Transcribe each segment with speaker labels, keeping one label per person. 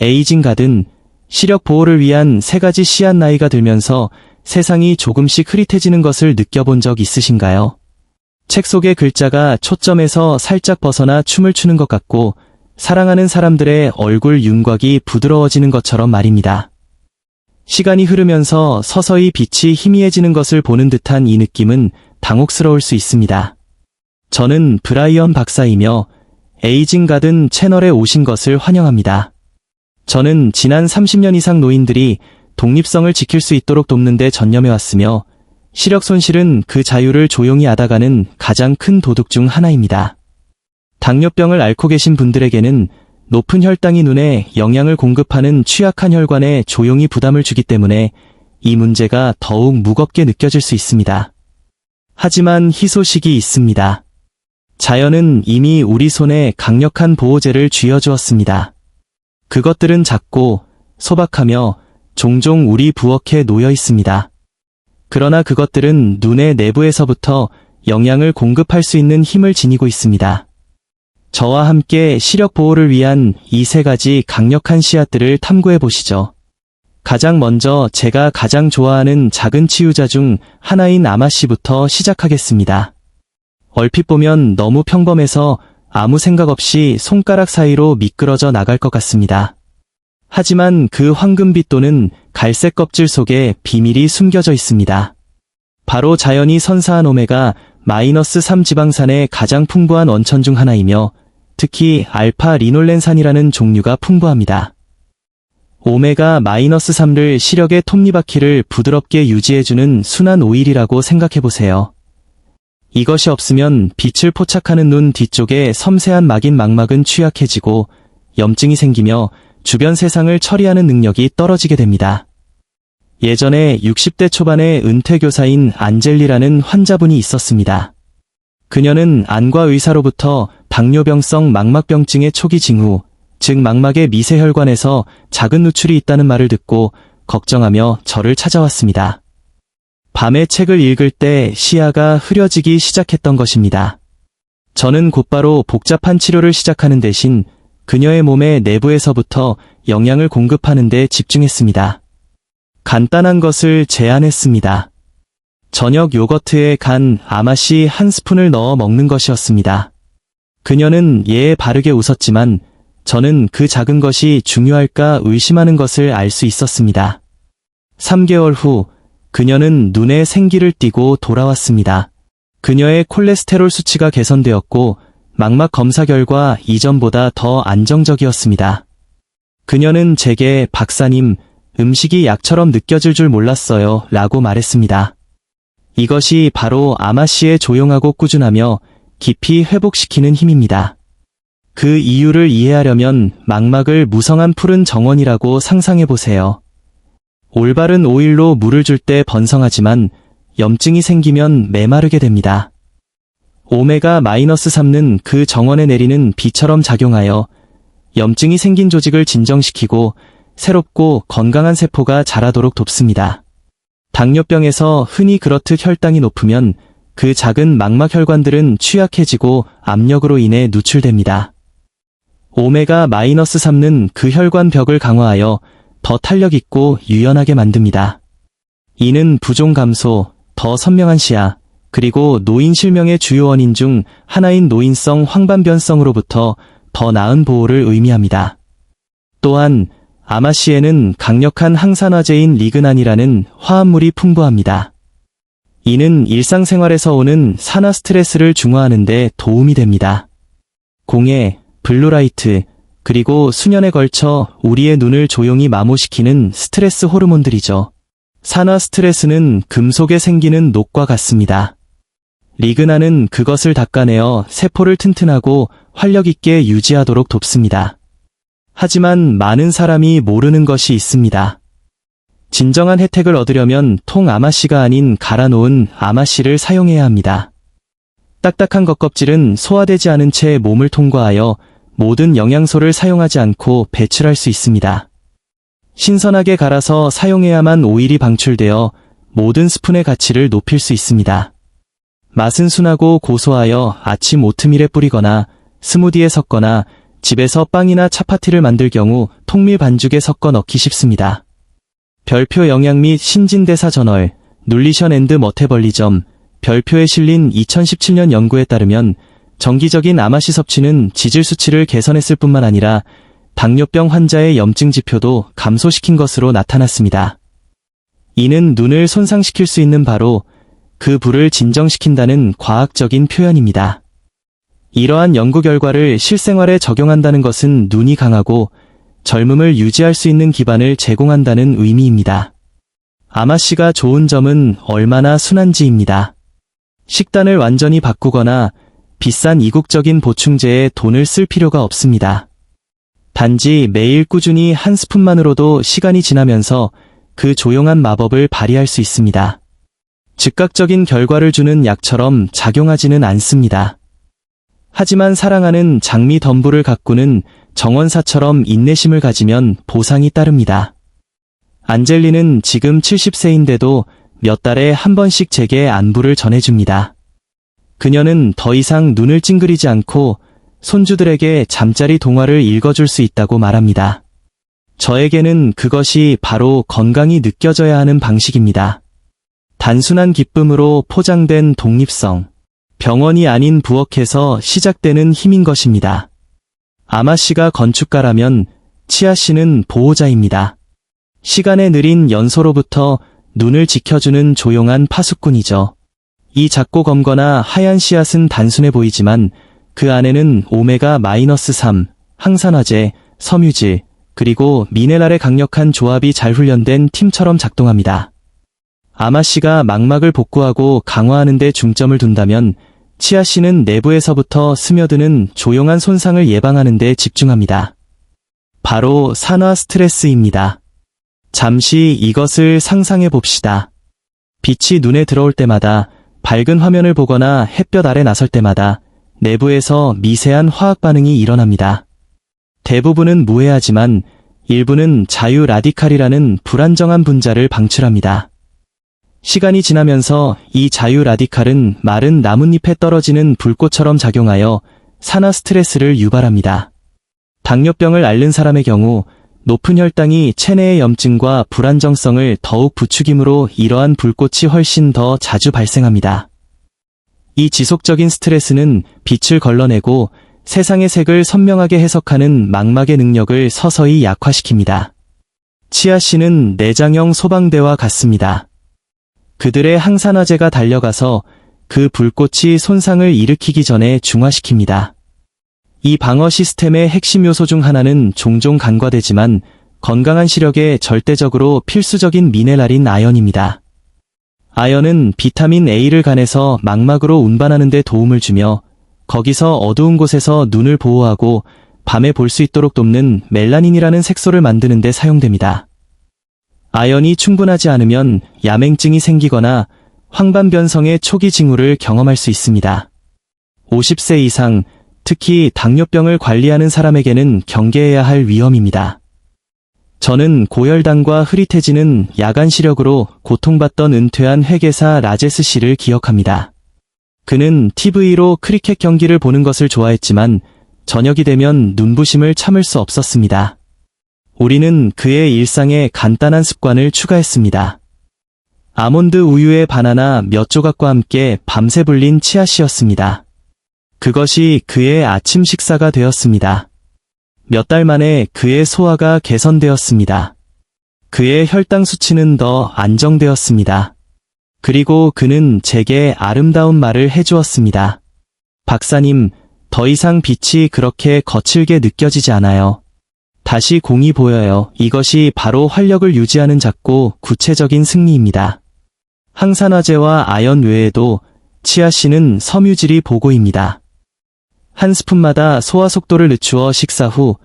Speaker 1: 에이징 가든, 시력 보호를 위한 3가지 씨앗. 나이가 들면서 세상이 조금씩 흐릿해지는 것을 느껴본 적 있으신가요? 책 속의 글자가 초점에서 살짝 벗어나 춤을 추는 것 같고, 사랑하는 사람들의 얼굴 윤곽이 부드러워지는 것처럼 말입니다. 시간이 흐르면서 서서히 빛이 희미해지는 것을 보는 듯한 이 느낌은 당혹스러울 수 있습니다. 저는 브라이언 박사이며 에이징 가든 채널에 오신 것을 환영합니다. 저는 지난 30년 이상 노인들이 독립성을 지킬 수 있도록 돕는 데 전념해왔으며, 시력 손실은 그 자유를 조용히 앗아가는 가장 큰 도둑 중 하나입니다. 당뇨병을 앓고 계신 분들에게는 높은 혈당이 눈에 영양을 공급하는 취약한 혈관에 조용히 부담을 주기 때문에 이 문제가 더욱 무겁게 느껴질 수 있습니다. 하지만 희소식이 있습니다. 자연은 이미 우리 손에 강력한 보호제를 쥐어주었습니다. 그것들은 작고 소박하며 종종 우리 부엌에 놓여 있습니다. 그러나 그것들은 눈의 내부에서부터 영양을 공급할 수 있는 힘을 지니고 있습니다. 저와 함께 시력 보호를 위한 이 3가지 강력한 씨앗들을 탐구해 보시죠. 가장 먼저 제가 가장 좋아하는 작은 치유자 중 하나인 아마씨부터 시작하겠습니다. 얼핏 보면 너무 평범해서 아무 생각 없이 손가락 사이로 미끄러져 나갈 것 같습니다. 하지만 그 황금빛 또는 갈색 껍질 속에 비밀이 숨겨져 있습니다. 바로 자연이 선사한 오메가-3 지방산의 가장 풍부한 원천 중 하나이며, 특히 알파 리놀렌산이라는 종류가 풍부합니다. 오메가-3를 시력의 톱니바퀴를 부드럽게 유지해주는 순한 오일이라고 생각해보세요. 이것이 없으면 빛을 포착하는 눈 뒤쪽에 섬세한 막인 망막은 취약해지고 염증이 생기며 주변 세상을 처리하는 능력이 떨어지게 됩니다. 예전에 60대 초반의 은퇴교사인 안젤리라는 환자분이 있었습니다. 그녀는 안과 의사로부터 당뇨병성 망막병증의 초기 징후, 즉 망막의 미세혈관에서 작은 누출이 있다는 말을 듣고 걱정하며 저를 찾아왔습니다. 밤에 책을 읽을 때 시야가 흐려지기 시작했던 것입니다. 저는 곧바로 복잡한 치료를 시작하는 대신 그녀의 몸의 내부에서부터 영양을 공급하는 데 집중했습니다. 간단한 것을 제안했습니다. 저녁 요거트에 간 아마씨 1스푼을 넣어 먹는 것이었습니다. 그녀는 예에 바르게 웃었지만 저는 그 작은 것이 중요할까 의심하는 것을 알 수 있었습니다. 3개월 후 그녀는 눈에 생기를 띠고 돌아왔습니다. 그녀의 콜레스테롤 수치가 개선되었고 망막 검사 결과 이전보다 더 안정적이었습니다. 그녀는 제게 "박사님, 음식이 약처럼 느껴질 줄 몰랐어요 라고 말했습니다. 이것이 바로 아마씨의 조용하고 꾸준하며 깊이 회복시키는 힘입니다. 그 이유를 이해하려면 망막을 무성한 푸른 정원이라고 상상해보세요. 올바른 오일로 물을 줄 때 번성하지만 염증이 생기면 메마르게 됩니다. 오메가-3는 그 정원에 내리는 비처럼 작용하여 염증이 생긴 조직을 진정시키고 새롭고 건강한 세포가 자라도록 돕습니다. 당뇨병에서 흔히 그렇듯 혈당이 높으면 그 작은 망막 혈관들은 취약해지고 압력으로 인해 누출됩니다. 오메가-3는 그 혈관 벽을 강화하여 더 탄력있고 유연하게 만듭니다. 이는 부종 감소, 더 선명한 시야, 그리고 노인 실명의 주요 원인 중 하나인 노인성 황반변성으로부터 더 나은 보호를 의미합니다. 또한 아마씨에는 강력한 항산화제인 리그난이라는 화합물이 풍부합니다. 이는 일상생활에서 오는 산화 스트레스를 중화하는 데 도움이 됩니다. 공해, 블루라이트, 그리고 수년에 걸쳐 우리의 눈을 조용히 마모시키는 스트레스 호르몬들이죠. 산화 스트레스는 금속에 생기는 녹과 같습니다. 리그난은 그것을 닦아내어 세포를 튼튼하고 활력있게 유지하도록 돕습니다. 하지만 많은 사람이 모르는 것이 있습니다. 진정한 혜택을 얻으려면 통 아마씨가 아닌 갈아놓은 아마씨를 사용해야 합니다. 딱딱한 겉껍질은 소화되지 않은 채 몸을 통과하여 모든 영양소를 사용하지 않고 배출할 수 있습니다. 신선하게 갈아서 사용해야만 오일이 방출되어 모든 스푼의 가치를 높일 수 있습니다. 맛은 순하고 고소하여 아침 오트밀에 뿌리거나 스무디에 섞거나 집에서 빵이나 차파티를 만들 경우 통밀 반죽에 섞어 넣기 쉽습니다. 별표 영양 및 신진대사 저널, 눌리션 앤드 머테벌리점, 별표에 실린 2017년 연구에 따르면 정기적인 아마시 섭취는 지질 수치를 개선했을 뿐만 아니라 당뇨병 환자의 염증 지표도 감소시킨 것으로 나타났습니다. 이는 눈을 손상시킬 수 있는 바로 그 불을 진정시킨다는 과학적인 표현입니다. 이러한 연구 결과를 실생활에 적용한다는 것은 눈이 강하고 젊음을 유지할 수 있는 기반을 제공한다는 의미입니다. 아마씨가 좋은 점은 얼마나 순한지입니다. 식단을 완전히 바꾸거나 비싼 이국적인 보충제에 돈을 쓸 필요가 없습니다. 단지 매일 꾸준히 한 스푼만으로도 시간이 지나면서 그 조용한 마법을 발휘할 수 있습니다. 즉각적인 결과를 주는 약처럼 작용하지는 않습니다. 하지만 사랑하는 장미 덤불을 가꾸는 정원사처럼 인내심을 가지면 보상이 따릅니다. 안젤리는 지금 70세인데도 몇 달에 한 번씩 제게 안부를 전해줍니다. 그녀는 더 이상 눈을 찡그리지 않고 손주들에게 잠자리 동화를 읽어줄 수 있다고 말합니다. 저에게는 그것이 바로 건강이 느껴져야 하는 방식입니다. 단순한 기쁨으로 포장된 독립성, 병원이 아닌 부엌에서 시작되는 힘인 것입니다. 아마씨가 건축가라면 치아씨는 보호자입니다. 시간의 느린 연소로부터 눈을 지켜주는 조용한 파수꾼이죠. 이 작고 검거나 하얀 씨앗은 단순해 보이지만 그 안에는 오메가-3, 항산화제, 섬유질, 그리고 미네랄의 강력한 조합이 잘 훈련된 팀처럼 작동합니다. 아마씨가 망막을 복구하고 강화하는 데 중점을 둔다면 치아씨는 내부에서부터 스며드는 조용한 손상을 예방하는 데 집중합니다. 바로 산화 스트레스입니다. 잠시 이것을 상상해 봅시다. 빛이 눈에 들어올 때마다, 밝은 화면을 보거나 햇볕 아래 나설 때마다 내부에서 미세한 화학 반응이 일어납니다. 대부분은 무해하지만 일부는 자유 라디칼이라는 불안정한 분자를 방출합니다. 시간이 지나면서 이 자유 라디칼은 마른 나뭇잎에 떨어지는 불꽃처럼 작용하여 산화 스트레스를 유발합니다. 당뇨병을 앓는 사람의 경우 높은 혈당이 체내의 염증과 불안정성을 더욱 부추김으로 이러한 불꽃이 훨씬 더 자주 발생합니다. 이 지속적인 스트레스는 빛을 걸러내고 세상의 색을 선명하게 해석하는 망막의 능력을 서서히 약화시킵니다. 치아씨는 내장형 소방대와 같습니다. 그들의 항산화제가 달려가서 그 불꽃이 손상을 일으키기 전에 중화시킵니다. 이 방어 시스템의 핵심 요소 중 하나는 종종 간과되지만 건강한 시력에 절대적으로 필수적인 미네랄인 아연입니다. 아연은 비타민 A를 간에서 망막으로 운반하는 데 도움을 주며 거기서 어두운 곳에서 눈을 보호하고 밤에 볼 수 있도록 돕는 멜라닌이라는 색소를 만드는 데 사용됩니다. 아연이 충분하지 않으면 야맹증이 생기거나 황반변성의 초기 징후를 경험할 수 있습니다. 50세 이상, 특히 당뇨병을 관리하는 사람에게는 경계해야 할 위험입니다. 저는 고혈당과 흐릿해지는 야간 시력으로 고통받던 은퇴한 회계사 라제스 씨를 기억합니다. 그는 TV로 크리켓 경기를 보는 것을 좋아했지만 저녁이 되면 눈부심을 참을 수 없었습니다. 우리는 그의 일상에 간단한 습관을 추가했습니다. 아몬드 우유에 바나나 몇 조각과 함께 밤새 불린 치아씨였습니다. 그것이 그의 아침 식사가 되었습니다. 몇 달 만에 그의 소화가 개선되었습니다. 그의 혈당 수치는 더 안정되었습니다. 그리고 그는 제게 아름다운 말을 해주었습니다. 박사님, 더 이상 빛이 그렇게 거칠게 느껴지지 않아요. 다시 공이 보여요. 이것이 바로 활력을 유지하는 작고 구체적인 승리입니다. 항산화제와 아연 외에도 치아씨는 섬유질이 보고입니다. 한 스푼마다 소화 속도를 늦추어 식사 후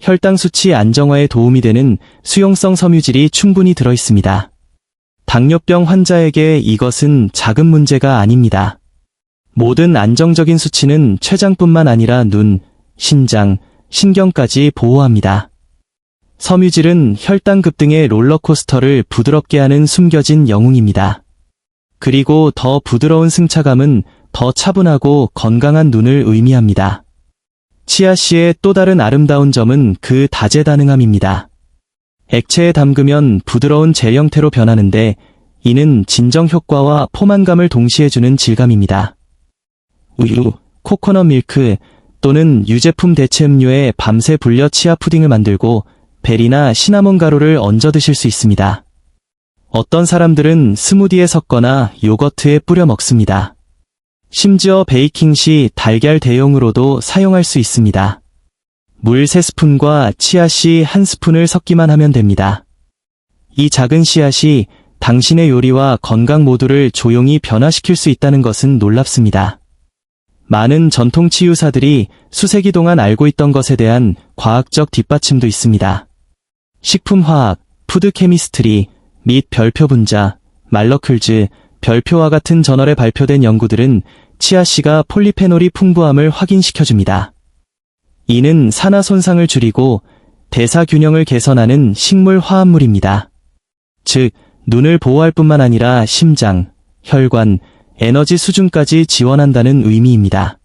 Speaker 1: 혈당 수치 안정화에 도움이 되는 수용성 섬유질이 충분히 들어있습니다. 당뇨병 환자에게 이것은 작은 문제가 아닙니다. 모든 안정적인 수치는 췌장뿐만 아니라 눈, 신장, 신경까지 보호합니다. 섬유질은 혈당 급등의 롤러코스터를 부드럽게 하는 숨겨진 영웅입니다. 그리고 더 부드러운 승차감은 더 차분하고 건강한 눈을 의미합니다. 치아씨의 또 다른 아름다운 점은 그 다재다능함입니다. 액체에 담그면 부드러운 젤 형태로 변하는데 이는 진정 효과와 포만감을 동시에 주는 질감입니다. 우유, 코코넛 밀크 또는 유제품 대체 음료에 밤새 불려 치아 푸딩을 만들고 베리나 시나몬 가루를 얹어 드실 수 있습니다. 어떤 사람들은 스무디에 섞거나 요거트에 뿌려 먹습니다. 심지어 베이킹 시 달걀 대용으로도 사용할 수 있습니다. 물 3스푼과 치아씨 1스푼을 섞기만 하면 됩니다. 이 작은 씨앗이 당신의 요리와 건강 모두를 조용히 변화시킬 수 있다는 것은 놀랍습니다. 많은 전통 치유사들이 수세기 동안 알고 있던 것에 대한 과학적 뒷받침도 있습니다. 식품화학, 푸드케미스트리 및 별표 분자, 말러클즈, 별표와 같은 저널에 발표된 연구들은 치아씨가 폴리페놀이 풍부함을 확인시켜줍니다. 이는 산화 손상을 줄이고 대사 균형을 개선하는 식물 화합물입니다. 즉, 눈을 보호할 뿐만 아니라 심장, 혈관, 에너지 수준까지 지원한다는 의미입니다.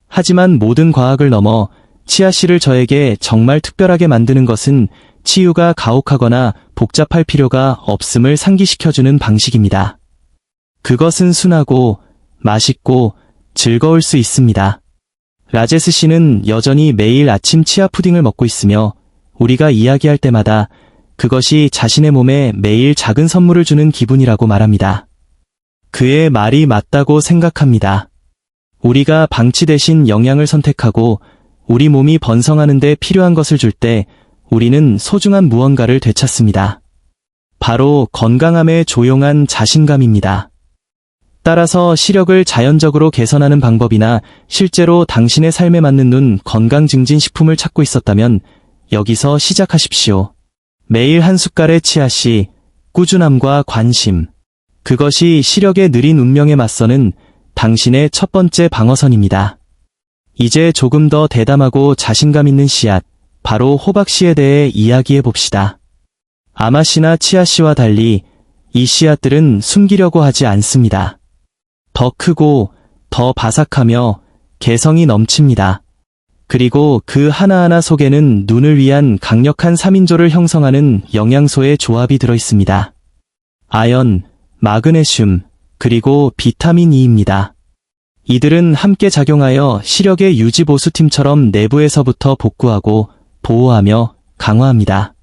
Speaker 1: 하지만 모든 과학을 넘어 치아씨를 저에게 정말 특별하게 만드는 것은 치유가 가혹하거나 복잡할 필요가 없음을 상기시켜주는 방식입니다. 그것은 순하고 맛있고 즐거울 수 있습니다. 라제스 씨는 여전히 매일 아침 치아 푸딩을 먹고 있으며 우리가 이야기할 때마다 그것이 자신의 몸에 매일 작은 선물을 주는 기분이라고 말합니다. 그의 말이 맞다고 생각합니다. 우리가 방치 대신 영양을 선택하고 우리 몸이 번성하는 데 필요한 것을 줄 때 우리는 소중한 무언가를 되찾습니다. 바로 건강함의 조용한 자신감입니다. 따라서 시력을 자연적으로 개선하는 방법이나 실제로 당신의 삶에 맞는 눈 건강 증진 식품을 찾고 있었다면 여기서 시작하십시오. 매일 한 숟갈의 치아씨, 꾸준함과 관심. 그것이 시력의 느린 운명에 맞서는 당신의 첫 번째 방어선입니다. 이제 조금 더 대담하고 자신감 있는 씨앗, 바로 호박씨에 대해 이야기해 봅시다. 아마씨나 치아씨와 달리 이 씨앗들은 숨기려고 하지 않습니다. 더 크고 더 바삭하며 개성이 넘칩니다. 그리고 그 하나하나 속에는 눈을 위한 강력한 3인조를 형성하는 영양소의 조합이 들어있습니다. 아연, 마그네슘, 그리고 비타민 E입니다. 이들은 함께 작용하여 시력의 유지보수팀처럼 내부에서부터 복구하고 보호하며 강화합니다.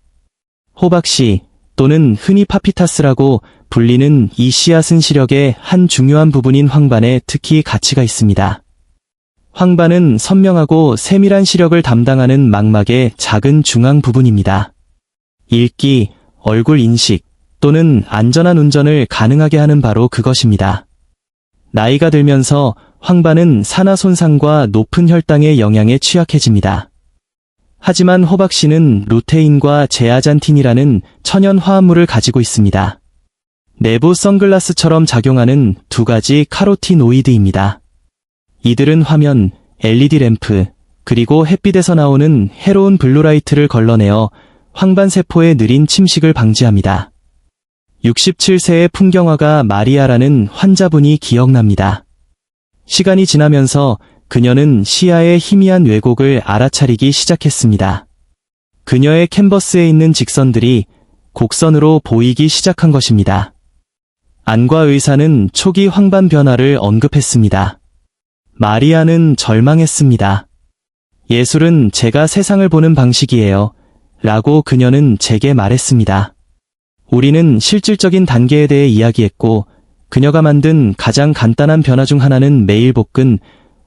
Speaker 1: 호박씨 또는 흔히 파피타스라고 불리는 이 씨앗은 시력의 한 중요한 부분인 황반에 특히 가치가 있습니다. 황반은 선명하고 세밀한 시력을 담당하는 망막의 작은 중앙 부분입니다. 읽기, 얼굴 인식 또는 안전한 운전을 가능하게 하는 바로 그것입니다. 나이가 들면서 황반은 산화 손상과 높은 혈당의 영향에 취약해집니다. 하지만 호박씨는 루테인과 제아잔틴이라는 천연 화합물을 가지고 있습니다. 내부 선글라스처럼 작용하는 두 가지 카로티노이드입니다. 이들은 화면, LED 램프, 그리고 햇빛에서 나오는 해로운 블루라이트를 걸러내어 황반세포의 느린 침식을 방지합니다. 67세의 풍경화가 마리아라는 환자분이 기억납니다. 시간이 지나면서 그녀는 시야의 희미한 왜곡을 알아차리기 시작했습니다. 그녀의 캔버스에 있는 직선들이 곡선으로 보이기 시작한 것입니다. 안과 의사는 초기 황반 변화를 언급했습니다. 마리아는 절망했습니다. 예술은 제가 세상을 보는 방식이에요. 라고 그녀는 제게 말했습니다. 우리는 실질적인 단계에 대해 이야기했고 그녀가 만든 가장 간단한 변화 중 하나는 매일 볶은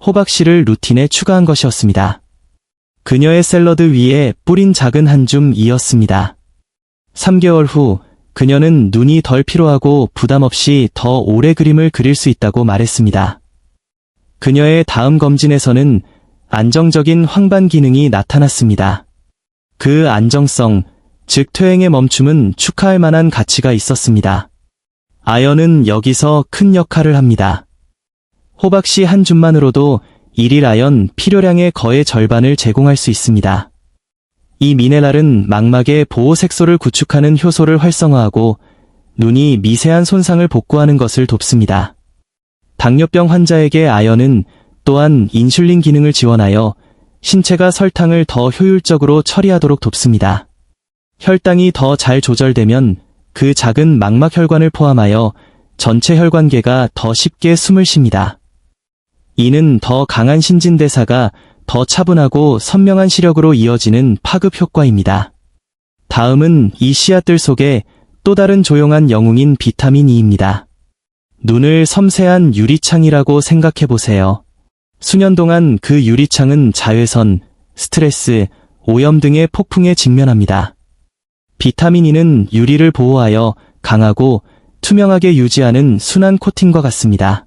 Speaker 1: 호박씨를 루틴에 추가한 것이었습니다. 그녀의 샐러드 위에 뿌린 작은 한 줌이었습니다. 3개월 후 그녀는 눈이 덜 피로하고 부담 없이 더 오래 그림을 그릴 수 있다고 말했습니다. 그녀의 다음 검진에서는 안정적인 황반 기능이 나타났습니다. 그 안정성, 즉 퇴행의 멈춤은 축하할 만한 가치가 있었습니다. 아연은 여기서 큰 역할을 합니다. 호박씨 한 줌만으로도 일일 아연 필요량의 거의 절반을 제공할 수 있습니다. 이 미네랄은 망막의 보호색소를 구축하는 효소를 활성화하고 눈이 미세한 손상을 복구하는 것을 돕습니다. 당뇨병 환자에게 아연은 또한 인슐린 기능을 지원하여 신체가 설탕을 더 효율적으로 처리하도록 돕습니다. 혈당이 더 잘 조절되면 그 작은 망막혈관을 포함하여 전체 혈관계가 더 쉽게 숨을 쉽니다. 이는 더 강한 신진대사가 더 차분하고 선명한 시력으로 이어지는 파급 효과입니다. 다음은 이 씨앗들 속에 또 다른 조용한 영웅인 비타민 E입니다. 눈을 섬세한 유리창이라고 생각해 보세요. 수년 동안 그 유리창은 자외선, 스트레스, 오염 등의 폭풍에 직면합니다. 비타민 E는 유리를 보호하여 강하고 투명하게 유지하는 순한 코팅과 같습니다.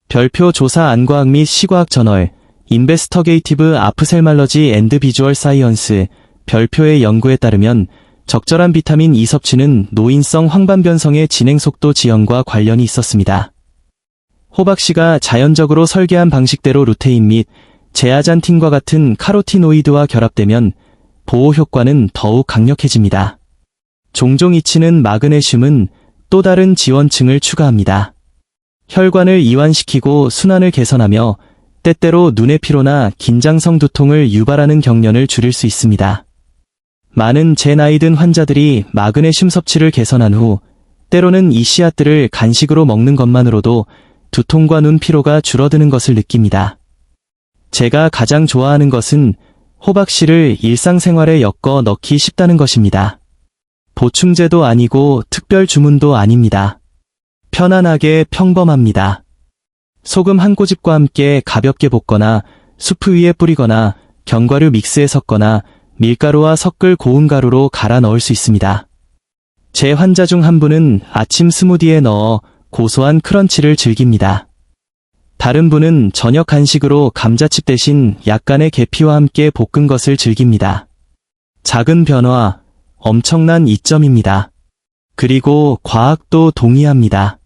Speaker 1: 별표 조사 안과학 및 시과학 저널, 인베스터게이티브 아프셀말러지 앤드 비주얼 사이언스, 별표의 연구에 따르면 적절한 비타민 E 섭취는 노인성 황반변성의 진행 속도 지연과 관련이 있었습니다. 호박씨가 자연적으로 설계한 방식대로 루테인 및 제아잔틴과 같은 카로티노이드와 결합되면 보호 효과는 더욱 강력해집니다. 종종 잊히는 마그네슘은 또 다른 지원층을 추가합니다. 혈관을 이완시키고 순환을 개선하며 때때로 눈의 피로나 긴장성 두통을 유발하는 경련을 줄일 수 있습니다. 많은 제 나이 든 환자들이 마그네슘 섭취를 개선한 후 때로는 이 씨앗들을 간식으로 먹는 것만으로도 두통과 눈 피로가 줄어드는 것을 느낍니다. 제가 가장 좋아하는 것은 호박씨를 일상생활에 엮어 넣기 쉽다는 것입니다. 보충제도 아니고 특별 주문도 아닙니다. 편안하게 평범합니다. 소금 한 꼬집과 함께 가볍게 볶거나 수프 위에 뿌리거나 견과류 믹스에 섞거나 밀가루와 섞을 고운 가루로 갈아 넣을 수 있습니다. 제 환자 중 한 분은 아침 스무디에 넣어 고소한 크런치를 즐깁니다. 다른 분은 저녁 간식으로 감자칩 대신 약간의 계피와 함께 볶은 것을 즐깁니다. 작은 변화, 엄청난 이점입니다. 그리고 과학도 동의합니다.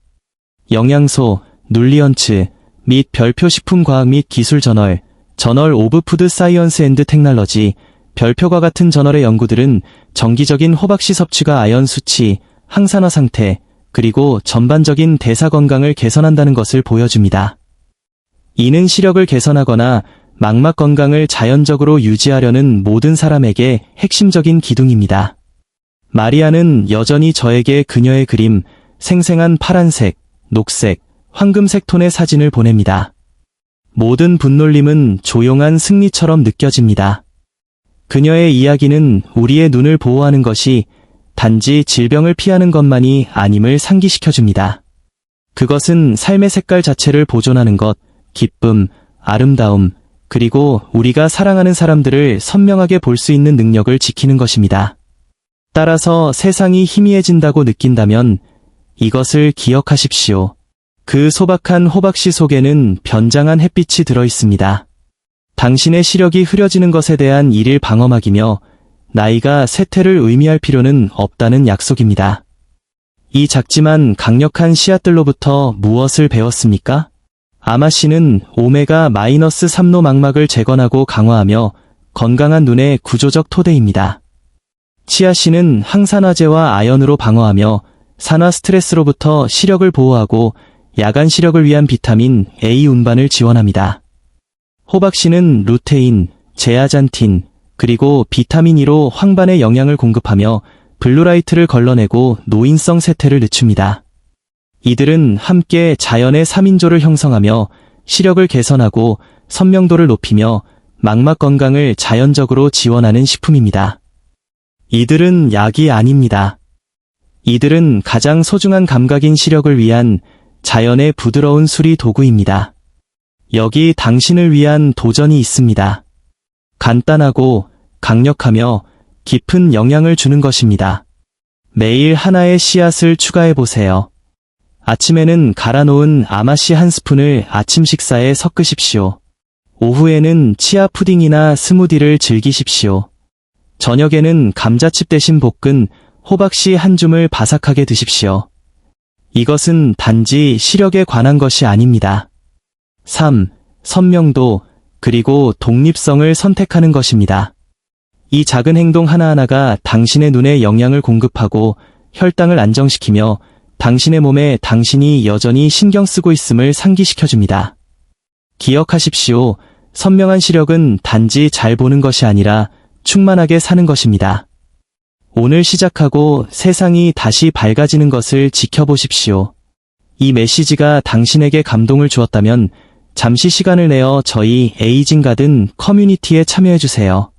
Speaker 1: 영양소, 눌리언츠, 및 별표 식품과학 및 기술 저널, 저널 오브 푸드 사이언스 앤드 테크놀로지, 별표과 같은 저널의 연구들은 정기적인 호박씨 섭취가 아연 수치, 항산화 상태, 그리고 전반적인 대사 건강을 개선한다는 것을 보여줍니다. 이는 시력을 개선하거나 망막 건강을 자연적으로 유지하려는 모든 사람에게 핵심적인 기둥입니다. 마리아는 여전히 저에게 그녀의 그림, 생생한 파란색, 녹색, 황금색 톤의 사진을 보냅니다. 모든 분놀림은 조용한 승리처럼 느껴집니다. 그녀의 이야기는 우리의 눈을 보호하는 것이 단지 질병을 피하는 것만이 아님을 상기시켜줍니다. 그것은 삶의 색깔 자체를 보존하는 것, 기쁨, 아름다움, 그리고 우리가 사랑하는 사람들을 선명하게 볼 수 있는 능력을 지키는 것입니다. 따라서 세상이 희미해진다고 느낀다면 이것을 기억하십시오. 그 소박한 호박씨 속에는 변장한 햇빛이 들어있습니다. 당신의 시력이 흐려지는 것에 대한 일일 방어막이며 나이가 쇠퇴를 의미할 필요는 없다는 약속입니다. 이 작지만 강력한 씨앗들로부터 무엇을 배웠습니까? 아마씨는 오메가-3노 망막을 재건하고 강화하며 건강한 눈의 구조적 토대입니다. 치아씨는 항산화제와 아연으로 방어하며 산화 스트레스로부터 시력을 보호하고 야간 시력을 위한 비타민 A 운반을 지원합니다. 호박씨는 루테인, 제아잔틴, 그리고 비타민 E로 황반에 영양을 공급하며 블루라이트를 걸러내고 노인성 세태를 늦춥니다. 이들은 함께 자연의 3인조를 형성하며 시력을 개선하고 선명도를 높이며 망막 건강을 자연적으로 지원하는 식품입니다. 이들은 약이 아닙니다. 이들은 가장 소중한 감각인 시력을 위한 자연의 부드러운 수리 도구입니다. 여기 당신을 위한 도전이 있습니다. 간단하고 강력하며 깊은 영향을 주는 것입니다. 매일 하나의 씨앗을 추가해보세요. 아침에는 갈아놓은 아마씨 한 스푼을 아침 식사에 섞으십시오. 오후에는 치아 푸딩이나 스무디를 즐기십시오. 저녁에는 감자칩 대신 볶은 호박씨 한 줌을 바삭하게 드십시오. 이것은 단지 시력에 관한 것이 아닙니다. 3. 선명도, 그리고 독립성을 선택하는 것입니다. 이 작은 행동 하나하나가 당신의 눈에 영양을 공급하고 혈당을 안정시키며 당신의 몸에 당신이 여전히 신경 쓰고 있음을 상기시켜줍니다. 기억하십시오. 선명한 시력은 단지 잘 보는 것이 아니라 충만하게 사는 것입니다. 오늘 시작하고 세상이 다시 밝아지는 것을 지켜보십시오. 이 메시지가 당신에게 감동을 주었다면 잠시 시간을 내어 저희 에이징 가든 커뮤니티에 참여해주세요.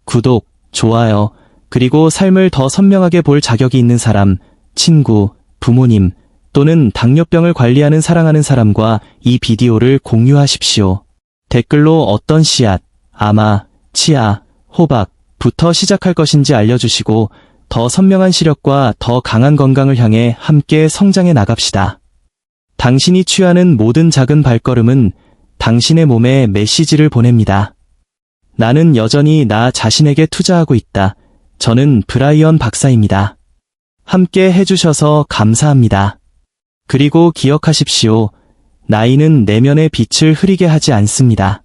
Speaker 1: 구독, 좋아요, 그리고 삶을 더 선명하게 볼 자격이 있는 사람, 친구, 부모님, 또는 당뇨병을 관리하는 사랑하는 사람과 이 비디오를 공유하십시오. 댓글로 어떤 씨앗, 아마, 치아, 호박부터 시작할 것인지 알려주시고 더 선명한 시력과 더 강한 건강을 향해 함께 성장해 나갑시다. 당신이 취하는 모든 작은 발걸음은 당신의 몸에 메시지를 보냅니다. 나는 여전히 나 자신에게 투자하고 있다. 저는 브라이언 박사입니다. 함께 해주셔서 감사합니다. 그리고 기억하십시오. 나이는 내면의 빛을 흐리게 하지 않습니다.